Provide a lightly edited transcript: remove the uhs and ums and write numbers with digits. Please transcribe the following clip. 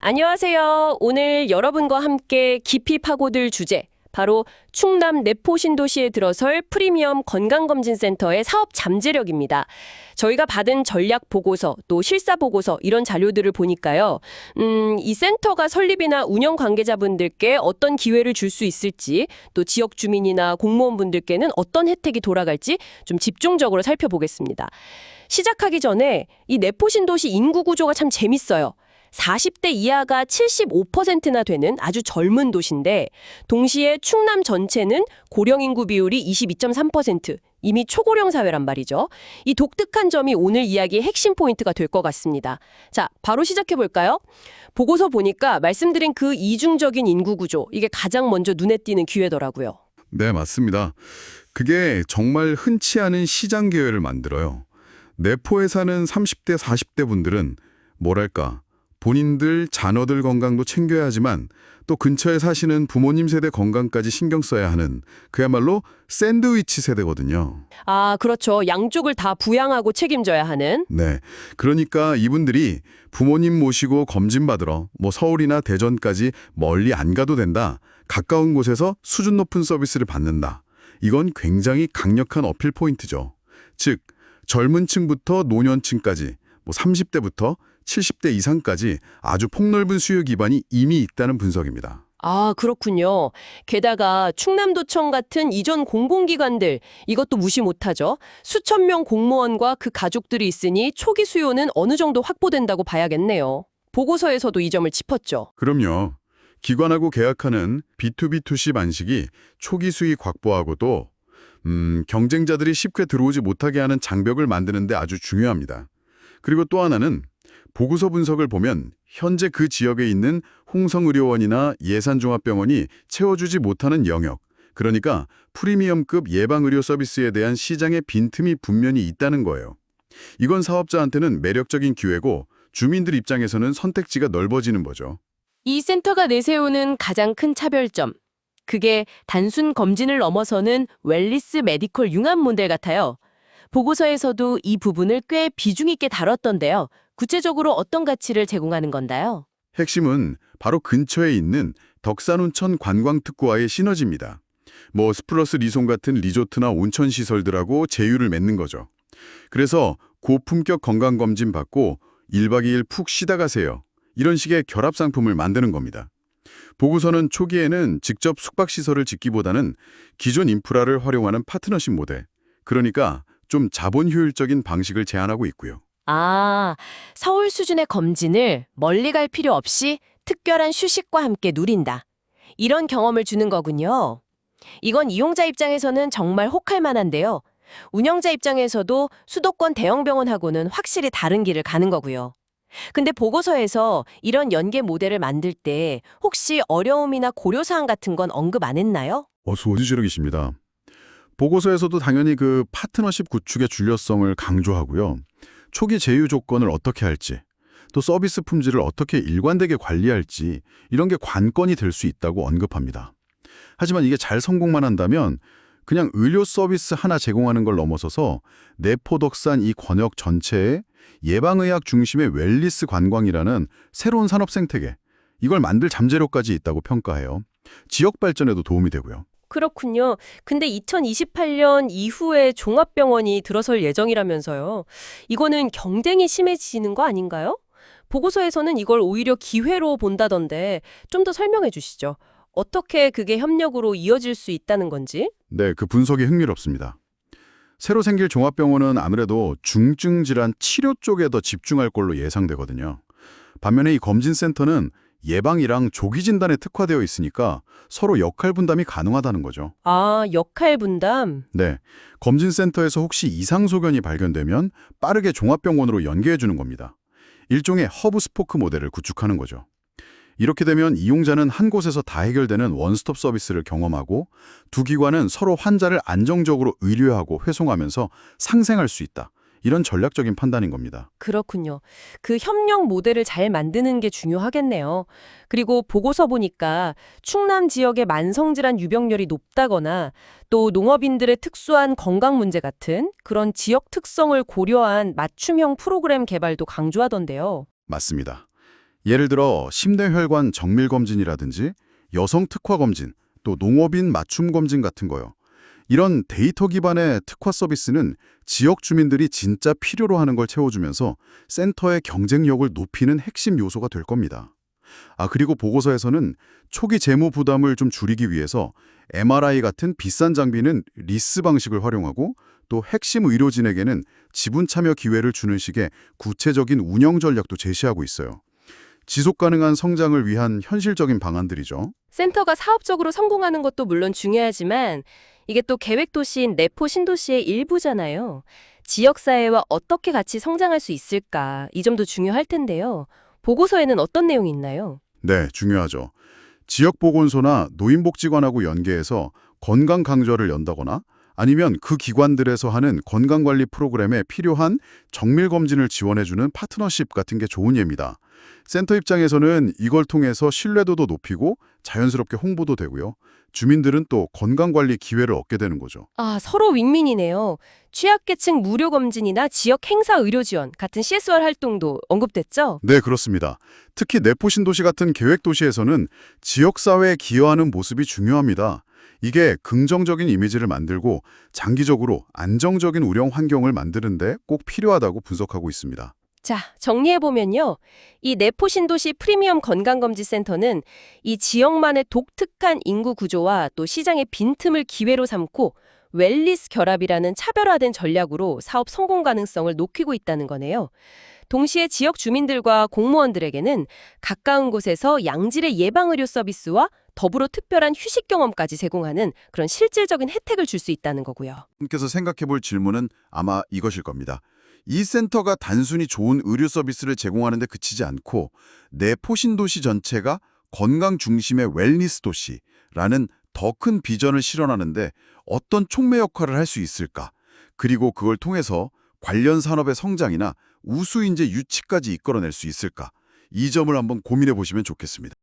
안녕하세요. 오늘 여러분과 함께 깊이 파고들 주제, 바로 충남 내포 신도시에 들어설 프리미엄 건강검진센터의 사업 잠재력입니다. 저희가 받은 전략 보고서, 또 실사 보고서 이런 자료들을 보니까요. 이 센터가 설립이나 운영 관계자분들께 어떤 기회를 줄 수 있을지, 또 지역 주민이나 공무원분들께는 어떤 혜택이 돌아갈지 좀 집중적으로 살펴보겠습니다. 시작하기 전에 이 내포 신도시 인구 구조가 참 재밌어요. 40대 이하가 75%나 되는 아주 젊은 도시인데, 동시에 충남 전체는 고령 인구 비율이 22.3%, 이미 초고령 사회란 말이죠. 이 독특한 점이 오늘 이야기의 핵심 포인트가 될 것 같습니다. 자, 바로 시작해 볼까요? 보고서 보니까 말씀드린 그 이중적인 인구 구조, 이게 가장 먼저 눈에 띄는 기회더라고요. 네, 맞습니다. 그게 정말 흔치 않은 시장 기회를 만들어요. 내포에 사는 30대, 40대 분들은 뭐랄까, 본인들, 자녀들 건강도 챙겨야 하지만 또 근처에 사시는 부모님 세대 건강까지 신경 써야 하는 그야말로 샌드위치 세대거든요. 아, 그렇죠. 양쪽을 다 부양하고 책임져야 하는. 네, 그러니까 이분들이 부모님 모시고 검진 받으러 서울이나 대전까지 멀리 안 가도 된다. 가까운 곳에서 수준 높은 서비스를 받는다. 이건 굉장히 강력한 어필 포인트죠. 즉, 젊은 층부터 노년층까지 30대부터 70대 이상까지 아주 폭넓은 수요 기반이 이미 있다는 분석입니다. 아, 그렇군요. 게다가 충남도청 같은 이전 공공기관들, 이것도 무시 못하죠. 수천 명 공무원과 그 가족들이 있으니 초기 수요는 어느 정도 확보된다고 봐야겠네요. 보고서에서도 이 점을 짚었죠. 그럼요. 기관하고 계약하는 B2B2C 방식이 초기 수익 확보하고도 경쟁자들이 쉽게 들어오지 못하게 하는 장벽을 만드는 데 아주 중요합니다. 그리고 또 하나는 보고서 분석을 보면 현재 그 지역에 있는 홍성의료원이나 예산종합병원이 채워주지 못하는 영역, 그러니까 프리미엄급 예방의료 서비스에 대한 시장의 빈틈이 분명히 있다는 거예요. 이건 사업자한테는 매력적인 기회고 주민들 입장에서는 선택지가 넓어지는 거죠. 이 센터가 내세우는 가장 큰 차별점, 그게 단순 검진을 넘어서는 웰리스 메디컬 융합 모델 같아요. 보고서에서도 이 부분을 꽤 비중 있게 다뤘던데요. 구체적으로 어떤 가치를 제공하는 건가요? 핵심은 바로 근처에 있는 덕산운천 관광특구와의 시너지입니다. 스플러스 리손 같은 리조트나 온천시설들하고 제휴를 맺는 거죠. 그래서 고품격 건강검진 받고 1박 2일 푹 쉬다 가세요. 이런 식의 결합 상품을 만드는 겁니다. 보고서는 초기에는 직접 숙박시설을 짓기보다는 기존 인프라를 활용하는 파트너십 모델, 그러니까 좀 자본 효율적인 방식을 제안하고 있고요. 아, 서울 수준의 검진을 멀리 갈 필요 없이 특별한 휴식과 함께 누린다. 이런 경험을 주는 거군요. 이건 이용자 입장에서는 정말 혹할 만한데요. 운영자 입장에서도 수도권 대형 병원하고는 확실히 다른 길을 가는 거고요. 근데 보고서에서 이런 연계 모델을 만들 때 혹시 어려움이나 고려사항 같은 건 언급 안 했나요? 소지지력이십니다. 보고서에서도 당연히 그 파트너십 구축의 중요성을 강조하고요. 초기 제휴 조건을 어떻게 할지, 또 서비스 품질을 어떻게 일관되게 관리할지 이런 게 관건이 될 수 있다고 언급합니다. 하지만 이게 잘 성공만 한다면 그냥 의료 서비스 하나 제공하는 걸 넘어서서 내포덕산 이 권역 전체에 예방의학 중심의 웰리스 관광이라는 새로운 산업 생태계, 이걸 만들 잠재력까지 있다고 평가해요. 지역 발전에도 도움이 되고요. 그렇군요. 근데 2028년 이후에 종합병원이 들어설 예정이라면서요. 이거는 경쟁이 심해지는 거 아닌가요? 보고서에서는 이걸 오히려 기회로 본다던데 좀 더 설명해 주시죠. 어떻게 그게 협력으로 이어질 수 있다는 건지? 네, 그 분석이 흥미롭습니다. 새로 생길 종합병원은 아무래도 중증 질환 치료 쪽에 더 집중할 걸로 예상되거든요. 반면에 이 검진센터는 예방이랑 조기 진단에 특화되어 있으니까 서로 역할 분담이 가능하다는 거죠. 아, 역할 분담? 네, 검진센터에서 혹시 이상 소견이 발견되면 빠르게 종합병원으로 연계해 주는 겁니다. 일종의 허브 스포크 모델을 구축하는 거죠. 이렇게 되면 이용자는 한 곳에서 다 해결되는 원스톱 서비스를 경험하고 두 기관은 서로 환자를 안정적으로 의료하고 회송하면서 상생할 수 있다. 이런 전략적인 판단인 겁니다. 그렇군요. 그 협력 모델을 잘 만드는 게 중요하겠네요. 그리고 보고서 보니까 충남 지역의 만성질환 유병률이 높다거나 또 농업인들의 특수한 건강 문제 같은 그런 지역 특성을 고려한 맞춤형 프로그램 개발도 강조하던데요. 맞습니다. 예를 들어 심뇌혈관 정밀검진이라든지 여성 특화 검진, 또 농업인 맞춤 검진 같은 거요. 이런 데이터 기반의 특화 서비스는 지역 주민들이 진짜 필요로 하는 걸 채워주면서 센터의 경쟁력을 높이는 핵심 요소가 될 겁니다. 그리고 보고서에서는 초기 재무 부담을 좀 줄이기 위해서 MRI 같은 비싼 장비는 리스 방식을 활용하고 또 핵심 의료진에게는 지분 참여 기회를 주는 식의 구체적인 운영 전략도 제시하고 있어요. 지속 가능한 성장을 위한 현실적인 방안들이죠. 센터가 사업적으로 성공하는 것도 물론 중요하지만 이게 또 계획도시인 내포 신도시의 일부잖아요. 지역사회와 어떻게 같이 성장할 수 있을까? 이 점도 중요할 텐데요. 보고서에는 어떤 내용이 있나요? 네, 중요하죠. 지역보건소나 노인복지관하고 연계해서 건강 강좌를 연다거나 아니면 그 기관들에서 하는 건강관리 프로그램에 필요한 정밀검진을 지원해주는 파트너십 같은 게 좋은 예입니다. 센터 입장에서는 이걸 통해서 신뢰도도 높이고 자연스럽게 홍보도 되고요. 주민들은 또 건강관리 기회를 얻게 되는 거죠. 서로 윈윈이네요. 취약계층 무료 검진이나 지역 행사 의료 지원 같은 CSR 활동도 언급됐죠? 네, 그렇습니다. 특히 내포 신도시 같은 계획도시에서는 지역사회에 기여하는 모습이 중요합니다. 이게 긍정적인 이미지를 만들고 장기적으로 안정적인 운영 환경을 만드는데 꼭 필요하다고 분석하고 있습니다. 자, 정리해보면요. 이 내포 신도시 프리미엄 건강검진센터는 이 지역만의 독특한 인구 구조와 또 시장의 빈틈을 기회로 삼고 웰리스 결합이라는 차별화된 전략으로 사업 성공 가능성을 높이고 있다는 거네요. 동시에 지역 주민들과 공무원들에게는 가까운 곳에서 양질의 예방의료 서비스와 더불어 특별한 휴식 경험까지 제공하는 그런 실질적인 혜택을 줄 수 있다는 거고요. 분께서 생각해 볼 질문은 아마 이것일 겁니다. 이 센터가 단순히 좋은 의료 서비스를 제공하는 데 그치지 않고 내 포신도시 전체가 건강 중심의 웰니스 도시라는 더 큰 비전을 실현하는데 어떤 촉매 역할을 할 수 있을까? 그리고 그걸 통해서 관련 산업의 성장이나 우수 인재 유치까지 이끌어낼 수 있을까? 이 점을 한번 고민해 보시면 좋겠습니다.